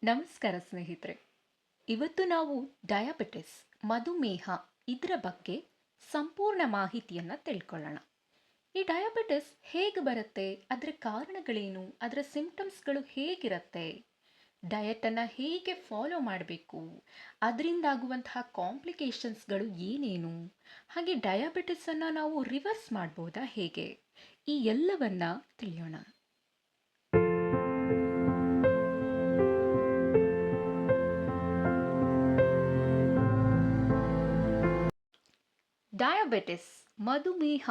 ನಮಸ್ಕಾರ ಸ್ನೇಹಿತರೆ. ಇವತ್ತು ನಾವು ಡಯಾಬಿಟಿಸ್ ಮಧುಮೇಹ ಇದರ ಬಗ್ಗೆ ಸಂಪೂರ್ಣ ಮಾಹಿತಿಯನ್ನು ತಿಳ್ಕೊಳ್ಳೋಣ. ಈ ಡಯಾಬಿಟಿಸ್ ಹೇಗೆ ಬರುತ್ತೆ, ಅದರ ಕಾರಣಗಳೇನು, ಅದರ ಸಿಂಪ್ಟಮ್ಸ್ಗಳು ಹೇಗಿರುತ್ತೆ, ಡಯಟನ್ನು ಹೇಗೆ ಫಾಲೋ ಮಾಡಬೇಕು, ಅದರಿಂದಾಗುವಂತಹ ಕಾಂಪ್ಲಿಕೇಶನ್ಸ್ಗಳು ಏನೇನು, ಹಾಗೆ ಡಯಾಬಿಟಿಸನ್ನು ನಾವು ರಿವರ್ಸ್ ಮಾಡ್ಬೋದಾ ಹೇಗೆ, ಈ ಎಲ್ಲವನ್ನ ತಿಳಿಯೋಣ. ಡಯಾಬಿಟಿಸ್ ಮಧುಮೇಹ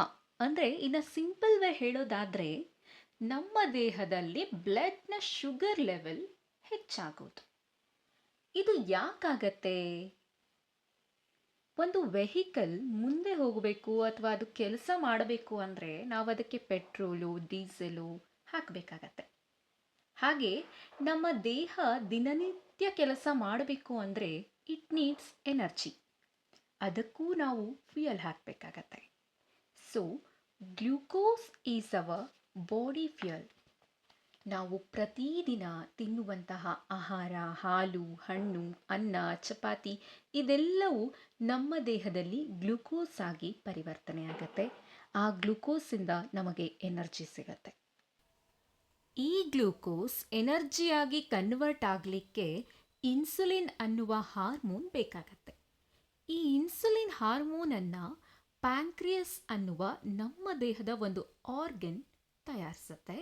ಅಂದರೆ ಇನ್ನು ಸಿಂಪಲ್ ವೇ ಹೇಳೋದಾದರೆ ನಮ್ಮ ದೇಹದಲ್ಲಿ ಬ್ಲಡ್ನ ಶುಗರ್ ಲೆವೆಲ್ ಹೆಚ್ಚಾಗೋದು. ಇದು ಯಾಕಾಗತ್ತೆ? ಒಂದು ವೆಹಿಕಲ್ ಮುಂದೆ ಹೋಗಬೇಕು ಅಥವಾ ಅದು ಕೆಲಸ ಮಾಡಬೇಕು ಅಂದರೆ ನಾವು ಅದಕ್ಕೆ ಪೆಟ್ರೋಲು ಡೀಸೆಲು ಹಾಕಬೇಕಾಗತ್ತೆ. ಹಾಗೆ ನಮ್ಮ ದೇಹ ದಿನನಿತ್ಯ ಕೆಲಸ ಮಾಡಬೇಕು ಅಂದರೆ ಇಟ್ ನೀಡ್ಸ್ ಎನರ್ಜಿ. ಅದಕ್ಕೂ ನಾವು ಫ್ಯೂಯಲ್ ಹಾಕಬೇಕಾಗತ್ತೆ. So glucose is our body fuel. ನಾವು ಪ್ರತಿದಿನ ತಿನ್ನುವಂತಹ ಆಹಾರ, ಹಾಲು, ಹಣ್ಣು, ಅನ್ನ, ಚಪಾತಿ ಇದೆಲ್ಲವೂ ನಮ್ಮ ದೇಹದಲ್ಲಿ ಗ್ಲೂಕೋಸ್ ಆಗಿ ಪರಿವರ್ತನೆ ಆಗುತ್ತೆ. ಆ ಗ್ಲೂಕೋಸಿಂದ ನಮಗೆ ಎನರ್ಜಿ ಸಿಗತ್ತೆ. ಈ ಗ್ಲೂಕೋಸ್ ಎನರ್ಜಿಯಾಗಿ ಕನ್ವರ್ಟ್ ಆಗಲಿಕ್ಕೆ ಇನ್ಸುಲಿನ್ ಅನ್ನುವ ಹಾರ್ಮೋನ್ ಬೇಕಾಗತ್ತೆ. ಈ ಇನ್ಸುಲಿನ್ ಹಾರ್ಮೋನನ್ನು ಪ್ಯಾಂಕ್ರಿಯಸ್ ಅನ್ನುವ ನಮ್ಮ ದೇಹದ ಒಂದು ಆರ್ಗನ್ ತಯಾರಿಸುತ್ತೆ.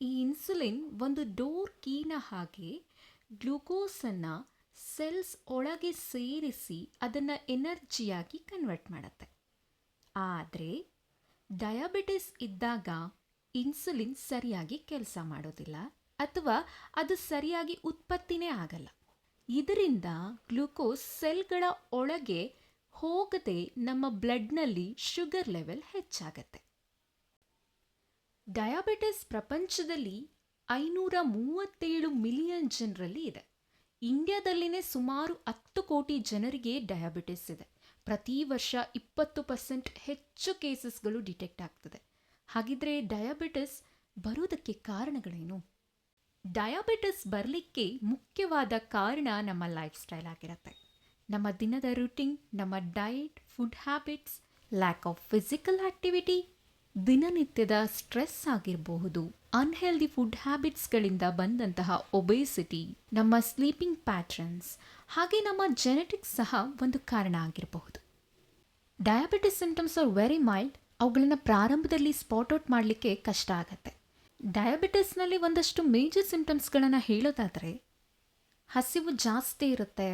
ಈ ಇನ್ಸುಲಿನ್ ಒಂದು ಡೋರ್ ಕೀನ ಹಾಗೆ ಗ್ಲೂಕೋಸನ್ನು ಸೆಲ್ಸ್ ಒಳಗೆ ಸೇರಿಸಿ ಅದನ್ನು ಎನರ್ಜಿಯಾಗಿ ಕನ್ವರ್ಟ್ ಮಾಡುತ್ತೆ. ಆದರೆ ಡಯಾಬಿಟಿಸ್ ಇದ್ದಾಗ ಇನ್ಸುಲಿನ್ ಸರಿಯಾಗಿ ಕೆಲಸ ಮಾಡೋದಿಲ್ಲ ಅಥವಾ ಅದು ಸರಿಯಾಗಿ ಉತ್ಪತ್ತಿನೇ ಆಗಲ್ಲ. ಇದರಿಂದ ಗ್ಲೂಕೋಸ್ ಸೆಲ್ಗಳ ಒಳಗೆ ಹೋಗದೆ ನಮ್ಮ ಬ್ಲಡ್ನಲ್ಲಿ ಶುಗರ್ ಲೆವೆಲ್ ಹೆಚ್ಚಾಗತ್ತೆ. ಡಯಾಬಿಟಿಸ್ ಪ್ರಪಂಚದಲ್ಲಿ 537 ಮಿಲಿಯನ್ ಜನರಲ್ಲಿ ಇದೆ. ಇಂಡಿಯಾದಲ್ಲಿನೇ ಸುಮಾರು 10 ಕೋಟಿ ಜನರಿಗೆ ಡಯಾಬಿಟಿಸ್ ಇದೆ. ಪ್ರತಿ ವರ್ಷ 20% ಹೆಚ್ಚು ಕೇಸಸ್ಗಳು ಡಿಟೆಕ್ಟ್ ಆಗ್ತದೆ. ಹಾಗಿದ್ರೆ ಡಯಾಬಿಟಿಸ್ ಬರೋದಕ್ಕೆ ಕಾರಣಗಳೇನು? ಡಯಾಬಿಟಿಸ್ ಬರಲಿಕ್ಕೆ ಮುಖ್ಯವಾದ ಕಾರಣ ನಮ್ಮ ಲೈಫ್ ಸ್ಟೈಲ್ ಆಗಿರುತ್ತೆ. ನಮ್ಮ ದಿನದ ರೂಟೀನ್, ನಮ್ಮ diet, food habits, lack of physical activity, ದಿನನಿತ್ಯದ ಸ್ಟ್ರೆಸ್ ಆಗಿರಬಹುದು, ಅನ್ಹೆಲ್ದಿ ಫುಡ್ ಹ್ಯಾಬಿಟ್ಸ್ಗಳಿಂದ ಬಂದಂತಹ ಒಬೇಸಿಟಿ, ನಮ್ಮ ಸ್ಲೀಪಿಂಗ್ ಪ್ಯಾಟ್ರನ್ಸ್, ಹಾಗೆ ನಮ್ಮ ಜೆನೆಟಿಕ್ಸ್ ಸಹ ಒಂದು ಕಾರಣ ಆಗಿರಬಹುದು. Diabetes symptoms are very mild. ಅವುಗಳನ್ನು ಪ್ರಾರಂಭದಲ್ಲಿ ಸ್ಪಾಟ್ ಔಟ್ ಮಾಡಲಿಕ್ಕೆ ಕಷ್ಟ ಆಗುತ್ತೆ. ಡಯಾಬಿಟಿಸ್ನಲ್ಲಿ ಒಂದಷ್ಟು ಮೇಜರ್ ಸಿಂಪ್ಟಮ್ಸ್ಗಳನ್ನು ಹೇಳೋದಾದರೆ, ಹಸಿವು ಜಾಸ್ತಿ ಇರುತ್ತೆ,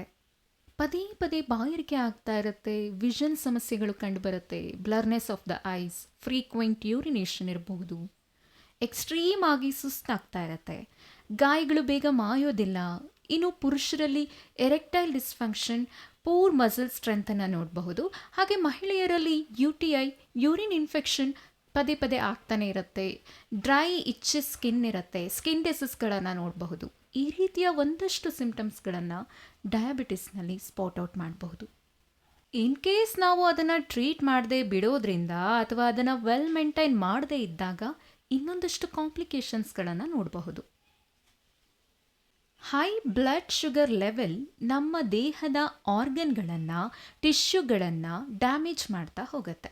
ಪದೇ ಪದೇ ಬಾಯಾರಿಕೆ ಆಗ್ತಾ ಇರುತ್ತೆ, ವಿಷನ್ ಸಮಸ್ಯೆಗಳು ಕಂಡುಬರುತ್ತೆ, blurness of the eyes, frequent urination ಇರಬಹುದು, ಎಕ್ಸ್ಟ್ರೀಮ್ ಆಗಿ ಸುಸ್ತಾಗ್ತಾ ಇರುತ್ತೆ, ಗಾಯಗಳು ಬೇಗ ಮಾಯೋದಿಲ್ಲ. ಇನ್ನು ಪುರುಷರಲ್ಲಿ ಎರೆಕ್ಟೈಲ್ ಡಿಸ್ಫಂಕ್ಷನ್, ಪೂರ್ ಮಸಲ್ ಸ್ಟ್ರೆಂತನ್ನು ನೋಡಬಹುದು. ಹಾಗೆ ಮಹಿಳೆಯರಲ್ಲಿ UTI, ಯೂರಿನ್ ಇನ್ಫೆಕ್ಷನ್ ಪದೇ ಪದೇ ಆಗ್ತಾನೆ ಇರುತ್ತೆ, ಡ್ರೈ ಇಚ್ಚಿ ಸ್ಕಿನ್ ಇರುತ್ತೆ, ಸ್ಕಿನ್ ಡಿಸೀಸ್ಗಳನ್ನು ನೋಡಬಹುದು. ಈ ರೀತಿಯ ಒಂದಷ್ಟು ಸಿಂಪ್ಟಮ್ಸ್ಗಳನ್ನು ಡಯಾಬಿಟಿಸ್ನಲ್ಲಿ ಸ್ಪಾಟ್ ಔಟ್ ಮಾಡಬಹುದು. ಇನ್ ಕೇಸ್ ನಾವು ಅದನ್ನು ಟ್ರೀಟ್ ಮಾಡದೆ ಬಿಡೋದ್ರಿಂದ ಅಥವಾ ಅದನ್ನು ವೆಲ್ ಮೇಂಟೈನ್ ಮಾಡದೇ ಇದ್ದಾಗ ಇನ್ನೊಂದಷ್ಟು ಕಾಂಪ್ಲಿಕೇಶನ್ಸ್ಗಳನ್ನು ನೋಡಬಹುದು. ಹೈ ಬ್ಲಡ್ ಶುಗರ್ ಲೆವೆಲ್ ನಮ್ಮ ದೇಹದ ಆರ್ಗನ್ಗಳನ್ನು, ಟಿಶ್ಯೂಗಳನ್ನು ಡ್ಯಾಮೇಜ್ ಮಾಡ್ತಾ ಹೋಗುತ್ತೆ.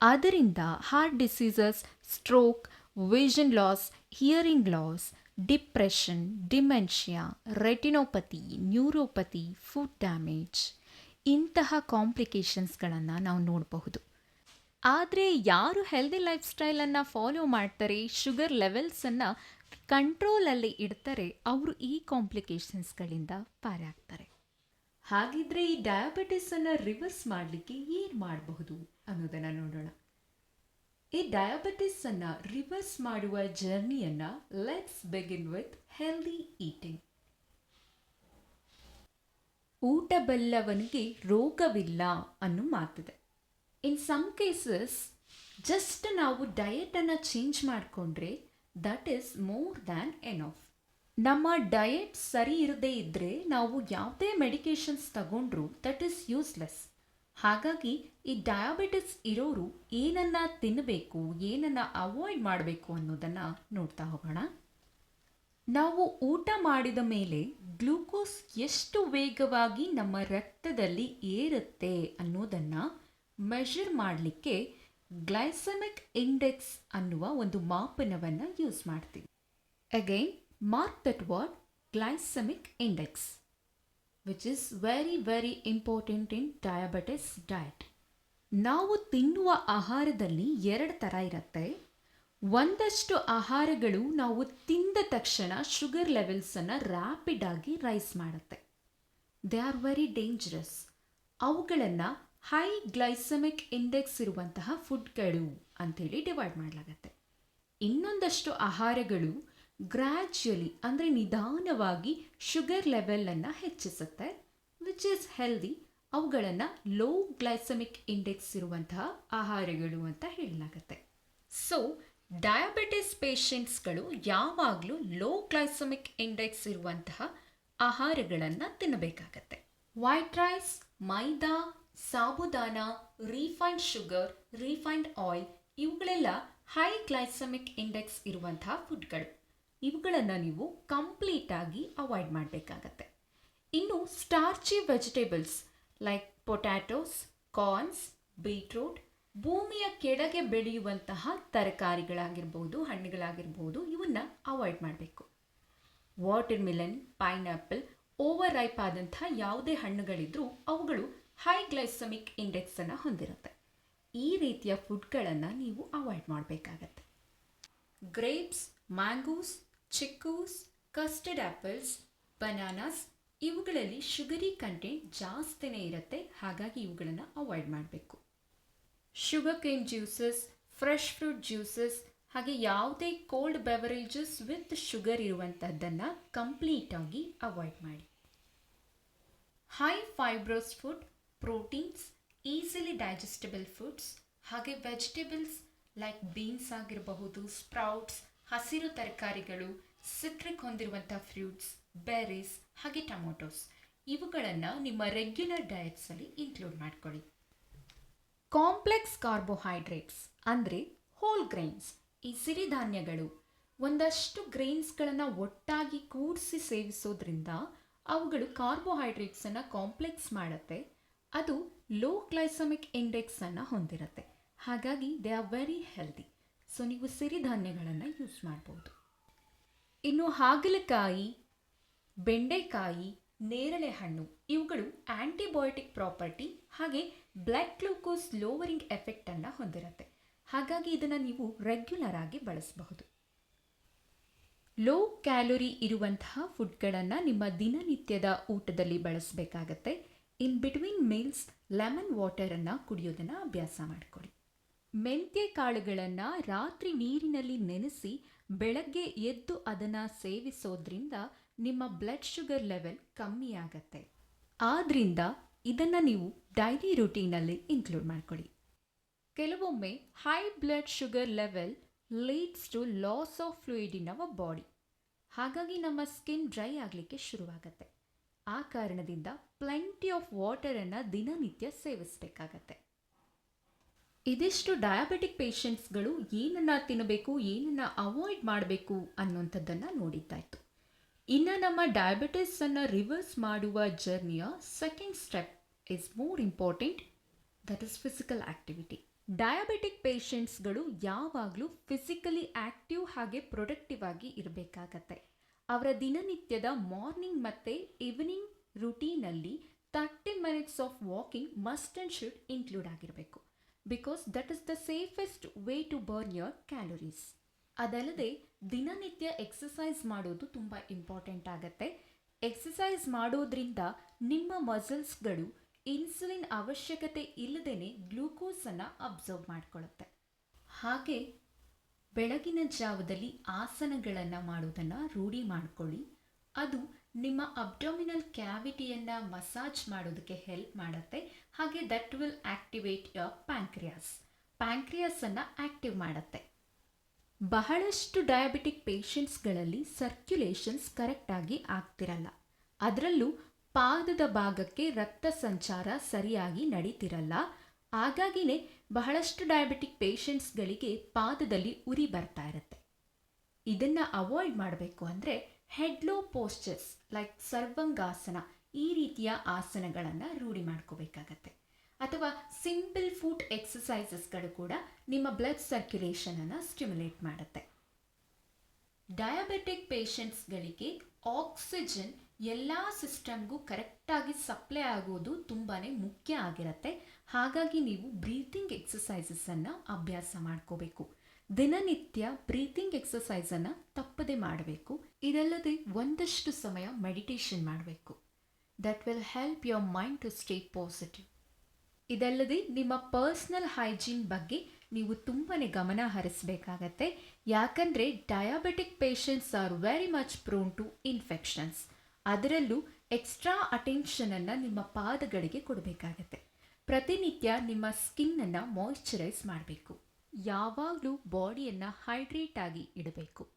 ಆದ್ದರಿಂದ heart diseases, stroke, vision loss, hearing loss, depression, dementia, retinopathy, neuropathy, food damage ಇಂತಹ ಕಾಂಪ್ಲಿಕೇಶನ್ಸ್ಗಳನ್ನು ನಾವು ನೋಡಬಹುದು. ಆದರೆ ಯಾರು ಹೆಲ್ದಿ ಲೈಫ್ ಸ್ಟೈಲನ್ನು ಫಾಲೋ ಮಾಡ್ತಾರೆ, ಶುಗರ್ ಲೆವೆಲ್ಸನ್ನು ಕಂಟ್ರೋಲಲ್ಲಿ ಇಡ್ತಾರೆ, ಅವರು ಈ ಕಾಂಪ್ಲಿಕೇಶನ್ಸ್ಗಳಿಂದ ಪಾರಾಗ್ತಾರೆ. ಹಾಗಿದ್ರೆ ಈ ಡಯಾಬಿಟಿಸನ್ನು ರಿವರ್ಸ್ ಮಾಡಲಿಕ್ಕೆ ಏನು ಮಾಡಬಹುದು ಅನ್ನೋದನ್ನು ನೋಡೋಣ. ಈ ಡಯಾಬಿಟಿಸನ್ನು ರಿವರ್ಸ್ ಮಾಡುವ ಜರ್ನಿಯನ್ನು let's begin with healthy eating. ಊಟ ಬಲ್ಲವನಿಗೆ ರೋಗವಿಲ್ಲ ಅನ್ನೋ ಮಾತಿದೆ. ಇನ್ ಸಮ್ ಕೇಸಸ್ ಜಸ್ಟ್ ನಾವು ಡಯಟನ್ನು ಚೇಂಜ್ ಮಾಡಿಕೊಂಡ್ರೆ that is more than enough. ನಮ್ಮ ಡಯಟ್ ಸರಿ ಇರದೇ ಇದ್ದರೆ ನಾವು ಯಾವುದೇ ಮೆಡಿಕೇಶನ್ಸ್ ತಗೊಂಡ್ರೂ ದಟ್ ಈಸ್ ಯೂಸ್ಲೆಸ್. ಹಾಗಾಗಿ ಈ ಡಯಾಬಿಟಿಸ್ ಇರೋರು ಏನನ್ನ ತಿನ್ನಬೇಕು, ಏನನ್ನ ಅವಾಯ್ಡ್ ಮಾಡಬೇಕು ಅನ್ನೋದನ್ನು ನೋಡ್ತಾ ಹೋಗೋಣ. ನಾವು ಊಟ ಮಾಡಿದ ಮೇಲೆ ಗ್ಲೂಕೋಸ್ ಎಷ್ಟು ವೇಗವಾಗಿ ನಮ್ಮ ರಕ್ತದಲ್ಲಿ ಏರುತ್ತೆ ಅನ್ನೋದನ್ನು ಮೆಷರ್ ಮಾಡಲಿಕ್ಕೆ ಗ್ಲೈಸೆಮಿಕ್ ಇಂಡೆಕ್ಸ್ ಅನ್ನುವ ಒಂದು ಮಾಪನವನ್ನು ಯೂಸ್ ಮಾಡ್ತೀವಿ. Again mark that word glycaemic index which is very very important in diabetes diet. ನಾವು ತಿನ್ನುವ ಆಹಾರದಲ್ಲಿ 2 ಥರ ಇರುತ್ತೆ. ಒಂದಷ್ಟು ಆಹಾರಗಳು ನಾವು ತಿಂದ ತಕ್ಷಣ ಶುಗರ್ ಲೆವೆಲ್ಸನ್ನು ರ್ಯಾಪಿಡ್ ಆಗಿ ರೈಸ್ ಮಾಡುತ್ತೆ. They are very dangerous. ಅವುಗಳನ್ನು ಹೈ ಗ್ಲೈಸೆಮಿಕ್ ಇಂಡೆಕ್ಸ್ ಇರುವಂತಹ ಫುಡ್ಗಳು ಅಂಥೇಳಿ ಡಿವೈಡ್ ಮಾಡಲಾಗತ್ತೆ. ಇನ್ನೊಂದಷ್ಟು ಆಹಾರಗಳು ಗ್ರ್ಯಾಜುಯಲಿ ಅಂದರೆ ನಿಧಾನವಾಗಿ ಶುಗರ್ ಲೆವೆಲನ್ನು ಹೆಚ್ಚಿಸುತ್ತೆ, ವಿಚ್ ಈಸ್ ಹೆಲ್ದಿ. ಅವುಗಳನ್ನು ಲೋ ಗ್ಲೈಸೆಮಿಕ್ ಇಂಡೆಕ್ಸ್ ಇರುವಂತಹ ಆಹಾರಗಳು ಅಂತ ಹೇಳಲಾಗತ್ತೆ. ಸೊ ಡಯಾಬಿಟಿಸ್ ಪೇಷಂಟ್ಸ್ಗಳು ಯಾವಾಗಲೂ ಲೋ ಗ್ಲೈಸೆಮಿಕ್ ಇಂಡೆಕ್ಸ್ ಇರುವಂತಹ ಆಹಾರಗಳನ್ನು ತಿನ್ನಬೇಕಾಗತ್ತೆ. White rice, maida, sabudana, refined sugar, refined oil ಇವುಗಳೆಲ್ಲ ಹೈ ಗ್ಲೈಸೆಮಿಕ್ ಇಂಡೆಕ್ಸ್ ಇರುವಂತಹ ಫುಡ್ಗಳು. ಇವುಗಳನ್ನು ನೀವು ಕಂಪ್ಲೀಟಾಗಿ ಅವಾಯ್ಡ್ ಮಾಡಬೇಕಾಗತ್ತೆ. ಇನ್ನು starchy vegetables like potatoes, corns, beetroot, ಭೂಮಿಯ ಕೆಳಗೆ ಬೆಳೆಯುವಂತಹ ತರಕಾರಿಗಳಾಗಿರ್ಬೋದು, ಹಣ್ಣುಗಳಾಗಿರ್ಬೋದು, ಇವನ್ನ ಅವಾಯ್ಡ್ ಮಾಡಬೇಕು. Watermelon, pineapple, over ripe ಆದಂಥ ಯಾವುದೇ ಹಣ್ಣುಗಳಿದ್ರೂ ಅವುಗಳು ಹೈ ಗ್ಲೈಸೆಮಿಕ್ ಇಂಡೆಕ್ಸನ್ನು ಹೊಂದಿರುತ್ತೆ. ಈ ರೀತಿಯ ಫುಡ್ಗಳನ್ನು ನೀವು ಅವಾಯ್ಡ್ ಮಾಡಬೇಕಾಗತ್ತೆ. Grapes, mangoes, chikoos, custard apples, bananas ಇವುಗಳಲ್ಲಿ ಶುಗರಿ ಕಂಟೆಂಟ್ ಜಾಸ್ತಿನೇ ಇರುತ್ತೆ. ಹಾಗಾಗಿ ಇವುಗಳನ್ನು ಅವಾಯ್ಡ್ ಮಾಡಬೇಕು. Sugar cane juices, fresh fruit juices ಹಾಗೆ ಯಾವುದೇ ಕೋಲ್ಡ್ ಬೆವರೇಜಸ್ ವಿತ್ ಶುಗರ್ ಇರುವಂಥದ್ದನ್ನು ಕಂಪ್ಲೀಟಾಗಿ ಅವಾಯ್ಡ್ ಮಾಡಿ. High fibrous food, proteins, easily digestible foods ಹಾಗೆ ವೆಜಿಟೇಬಲ್ಸ್ ಲೈಕ್ ಬೀನ್ಸ್ ಆಗಿರಬಹುದು, ಸ್ಪ್ರೌಟ್ಸ್, ಹಸಿರು ತರಕಾರಿಗಳು, ಸಿಟ್ರಿಕ್ ಹೊಂದಿರುವಂಥ ಫ್ರೂಟ್ಸ್, ಬೆರೀಸ್ ಹಾಗೆ ಟೊಮೊಟೊಸ್ ಇವುಗಳನ್ನು ನಿಮ್ಮ ರೆಗ್ಯುಲರ್ ಡಯಟ್ಸಲ್ಲಿ ಇನ್ಕ್ಲೂಡ್ ಮಾಡ್ಕೊಳ್ಳಿ. ಕಾಂಪ್ಲೆಕ್ಸ್ ಕಾರ್ಬೋಹೈಡ್ರೇಟ್ಸ್ ಅಂದರೆ ಹೋಲ್ ಗ್ರೈನ್ಸ್, ಈ ಸಿರಿಧಾನ್ಯಗಳು ಒಂದಷ್ಟು ಗ್ರೈನ್ಸ್ಗಳನ್ನು ಒಟ್ಟಾಗಿ ಕೂಡಿಸಿ ಸೇವಿಸೋದ್ರಿಂದ ಅವುಗಳು ಕಾರ್ಬೋಹೈಡ್ರೇಟ್ಸನ್ನು ಕಾಂಪ್ಲೆಕ್ಸ್ ಮಾಡುತ್ತೆ. ಅದು ಲೋ ಗ್ಲೈಸೆಮಿಕ್ ಇಂಡೆಕ್ಸನ್ನು ಹೊಂದಿರುತ್ತೆ. ಹಾಗಾಗಿ they are very healthy. So ನೀವು ಸಿರಿಧಾನ್ಯಗಳನ್ನು ಯೂಸ್ ಮಾಡ್ಬೋದು. ಇನ್ನು ಹಾಗಲಕಾಯಿ, ಬೆಂಡೆಕಾಯಿ, ನೇರಳೆ ಹಣ್ಣು ಇವುಗಳು ಆಂಟಿಬಯೋಟಿಕ್ ಪ್ರಾಪರ್ಟಿ ಹಾಗೆ ಬ್ಲಡ್ ಗ್ಲೂಕೋಸ್ ಲೋವರಿಂಗ್ ಎಫೆಕ್ಟನ್ನು ಹೊಂದಿರುತ್ತೆ. ಹಾಗಾಗಿ ಇದನ್ನು ನೀವು ರೆಗ್ಯುಲರ್ ಆಗಿ ಬಳಸಬಹುದು. ಲೋ ಕ್ಯಾಲೋರಿ ಇರುವಂತಹ ಫುಡ್ಗಳನ್ನು ನಿಮ್ಮ ದಿನನಿತ್ಯದ ಊಟದಲ್ಲಿ ಬಳಸಬೇಕಾಗತ್ತೆ. ಇನ್ ಬಿಟ್ವೀನ್ ಮೀಲ್ಸ್ ಲೆಮನ್ ವಾಟರನ್ನು ಕುಡಿಯೋದನ್ನು ಅಭ್ಯಾಸ ಮಾಡಿಕೊಳ್ಳಿ. ಮೆಂತ್ಯ ಕಾಳುಗಳನ್ನು ರಾತ್ರಿ ನೀರಿನಲ್ಲಿ ನೆನೆಸಿ ಬೆಳಗ್ಗೆ ಎದ್ದು ಅದನ್ನು ಸೇವಿಸೋದ್ರಿಂದ ನಿಮ್ಮ ಬ್ಲಡ್ ಶುಗರ್ ಲೆವೆಲ್ ಕಮ್ಮಿ ಆಗತ್ತೆ. ಆದ್ದರಿಂದ ಇದನ್ನು ನೀವು ಡೈಲಿ ರೂಟೀನಲ್ಲಿ ಇನ್ಕ್ಲೂಡ್ ಮಾಡ್ಕೊಳ್ಳಿ. ಕೆಲವೊಮ್ಮೆ high blood sugar level leads to loss of fluid in our body. ಹಾಗಾಗಿ ನಮ್ಮ ಸ್ಕಿನ್ ಡ್ರೈ ಆಗಲಿಕ್ಕೆ ಶುರುವಾಗತ್ತೆ. ಆ ಕಾರಣದಿಂದ ಪ್ಲೆಂಟಿ ಆಫ್ ವಾಟರನ್ನು ದಿನನಿತ್ಯ ಸೇವಿಸಬೇಕಾಗತ್ತೆ. ಇದಿಷ್ಟು ಡಯಾಬಿಟಿಕ್ ಪೇಷಂಟ್ಸ್ಗಳು ಏನನ್ನು ತಿನ್ನಬೇಕು, ಏನನ್ನು ಅವಾಯ್ಡ್ ಮಾಡಬೇಕು ಅನ್ನುವಂಥದ್ದನ್ನು ನೋಡಿದ್ದಾಯಿತು. ಇನ್ನು ನಮ್ಮ ಡಯಾಬಿಟಿಸನ್ನು ರಿವರ್ಸ್ ಮಾಡುವ ಜರ್ನಿಯ second step is more important, that is physical activity. Diabetic ಪೇಷಂಟ್ಸ್ಗಳು ಯಾವಾಗಲೂ ಫಿಸಿಕಲಿ ಆ್ಯಕ್ಟಿವ್ ಹಾಗೆ ಪ್ರೊಡಕ್ಟಿವ್ ಆಗಿ ಇರಬೇಕಾಗತ್ತೆ. ಅವರ ದಿನನಿತ್ಯದ ಮಾರ್ನಿಂಗ್ ಮತ್ತು ಈವ್ನಿಂಗ್ ರುಟೀನಲ್ಲಿ 30 minutes of walking must and should include ಆಗಿರಬೇಕು. Because that is the safest way to burn your calories. ಅದಲ್ಲದೆ ದಿನನಿತ್ಯ ಎಕ್ಸಸೈಸ್ ಮಾಡೋದು ತುಂಬ ಇಂಪಾರ್ಟೆಂಟ್ ಆಗುತ್ತೆ. ಎಕ್ಸಸೈಸ್ ಮಾಡೋದ್ರಿಂದ ನಿಮ್ಮ ಮಸಲ್ಸ್ಗಳು ಇನ್ಸುಲಿನ್ ಅವಶ್ಯಕತೆ ಇಲ್ಲದೇ ಗ್ಲೂಕೋಸನ್ನು ಅಬ್ಸರ್ವ್ ಮಾಡಿಕೊಳ್ಳುತ್ತೆ. ಹಾಗೆ ಬೆಳಗಿನ ಜಾವದಲ್ಲಿ ಆಸನಗಳನ್ನು ಮಾಡೋದನ್ನು ರೂಢಿ ಮಾಡಿಕೊಳ್ಳಿ. ಅದು ನಿಮ್ಮ ಅಬ್ಡೋಮಿನಲ್ ಕ್ಯಾವಿಟಿಯನ್ನು ಮಸಾಜ್ ಮಾಡೋದಕ್ಕೆ ಹೆಲ್ಪ್ ಮಾಡುತ್ತೆ. ಹಾಗೆ ದಟ್ ವಿಲ್ ಆಕ್ಟಿವೇಟ್ ಯುವರ್ ಪ್ಯಾಂಕ್ರಿಯಾಸನ್ನು ಆಕ್ಟಿವ್ ಮಾಡುತ್ತೆ. ಬಹಳಷ್ಟು ಡಯಾಬಿಟಿಕ್ ಪೇಷಂಟ್ಸ್ಗಳಲ್ಲಿ ಸರ್ಕ್ಯುಲೇಷನ್ಸ್ ಕರೆಕ್ಟಾಗಿ ಆಗ್ತಿರಲ್ಲ. ಅದರಲ್ಲೂ ಪಾದದ ಭಾಗಕ್ಕೆ ರಕ್ತ ಸಂಚಾರ ಸರಿಯಾಗಿ ನಡೀತಿರಲ್ಲ. ಹಾಗಾಗಿನೇ ಬಹಳಷ್ಟು ಡಯಾಬಿಟಿಕ್ ಪೇಷಂಟ್ಸ್ಗಳಿಗೆ ಪಾದದಲ್ಲಿ ಉರಿ ಬರ್ತಾ ಇರುತ್ತೆ. ಇದನ್ನು ಅವಾಯ್ಡ್ ಮಾಡಬೇಕು ಅಂದರೆ ಹೆಡ್ಲೋ ಪೋಸ್ಚರ್ಸ್ ಲೈಕ್ ಸರ್ವಂಗಾಸನ ಈ ರೀತಿಯ ಆಸನಗಳನ್ನು ರೂಢಿ ಮಾಡ್ಕೋಬೇಕಾಗತ್ತೆ. ಅಥವಾ ಸಿಂಪಲ್ ಫುಟ್ ಎಕ್ಸಸೈಸಸ್ಗಳು ಕೂಡ ನಿಮ್ಮ ಬ್ಲಡ್ ಸರ್ಕ್ಯುಲೇಷನನ್ನು ಸ್ಟಿಮ್ಯುಲೇಟ್ ಮಾಡುತ್ತೆ. ಡಯಾಬೆಟಿಕ್ ಪೇಷಂಟ್ಸ್ಗಳಿಗೆ ಆಕ್ಸಿಜನ್ ಎಲ್ಲ ಸಿಸ್ಟಮ್ಗೂ ಕರೆಕ್ಟಾಗಿ ಸಪ್ಲೈ ಆಗೋದು ತುಂಬಾ ಮುಖ್ಯ ಆಗಿರುತ್ತೆ. ಹಾಗಾಗಿ ನೀವು ಬ್ರೀತಿಂಗ್ ಎಕ್ಸಸೈಸಸನ್ನು ಅಭ್ಯಾಸ ಮಾಡ್ಕೋಬೇಕು. ದಿನನಿತ್ಯ ಬ್ರೀತಿಂಗ್ ಎಕ್ಸಸೈಸನ್ನು ತಪ್ಪದೆ ಮಾಡಬೇಕು. ಇದಲ್ಲದೆ ಒಂದಷ್ಟು ಸಮಯ ಮೆಡಿಟೇಷನ್ ಮಾಡಬೇಕು. That will help your mind to stay positive. ಇದಲ್ಲದೆ ನಿಮ್ಮ ಪರ್ಸ್ನಲ್ ಹೈಜೀನ್ ಬಗ್ಗೆ ನೀವು ತುಂಬಾ ಗಮನ ಹರಿಸಬೇಕಾಗತ್ತೆ. ಯಾಕಂದರೆ diabetic patients are very much prone to infections. ಅದರಲ್ಲೂ ಎಕ್ಸ್ಟ್ರಾ ಅಟೆನ್ಷನನ್ನು ನಿಮ್ಮ ಪಾದಗಳಿಗೆ ಕೊಡಬೇಕಾಗತ್ತೆ. ಪ್ರತಿನಿತ್ಯ ನಿಮ್ಮ ಸ್ಕಿನ್ನನ್ನು ಮಾಯಿಶ್ಚರೈಸ್ ಮಾಡಬೇಕು. ಯಾವಾಗಲೂ ಬಾಡಿಯನ್ನು ಹೈಡ್ರೇಟ್ ಆಗಿ ಇಡಬೇಕು.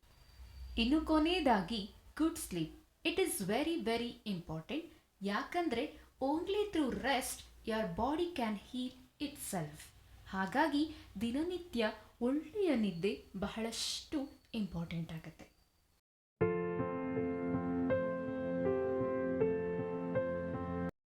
ಇನ್ನು ಕೊನೆಯದಾಗಿ good sleep. It is very very important. ಯಾಕಂದರೆ only through rest your body can heal itself. ಹಾಗಾಗಿ ದಿನನಿತ್ಯ ಒಳ್ಳೆಯ ನಿದ್ದೆ ಬಹಳಷ್ಟು ಇಂಪಾರ್ಟೆಂಟ್ ಆಗುತ್ತೆ.